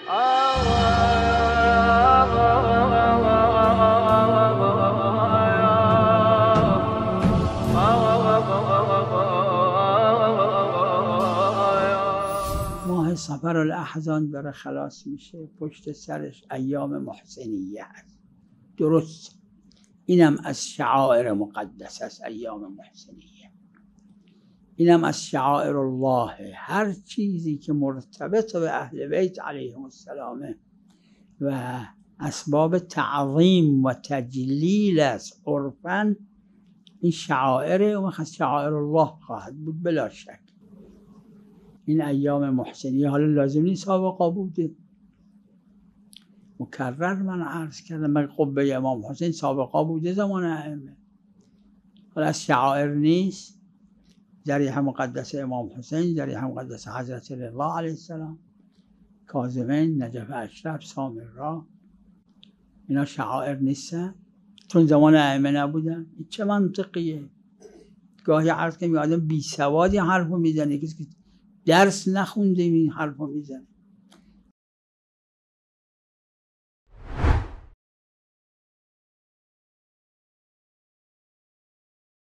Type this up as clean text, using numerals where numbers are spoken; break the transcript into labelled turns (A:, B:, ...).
A: ماه صفرالاحزان داره خلاص میشه، پشت سرش ایام محسنیه هست. درست اینم از شعائر مقدس است. ایام محسنیه اینم از شعائر الله. هر چیزی که مرتبط به اهل بیت علیهم السلام و اسباب تعظیم و تجلیل است عرفاً، این شعائر و از شعائر الله خواهد بود بلا شک. این ایام محسنیه حالا لازم نیست سابقا بوده، مکرر من عرض کردم من قبه امام حسین سابقا بوده زمان ائمه، حالا از شعائر نیست. ضریح مقدس امام حسین، ضریح مقدس حضرت رضا علیه السلام، کاظمین، نجف اشرف، سامرا، اینا شعائر نیستن چون زمان ائمه نبودن؟ این چه منطقیه؟ گاهی عرض کنم آدم بی سوادی حرفو میزنه، کسی که درس نخونده این حرفو میزنه.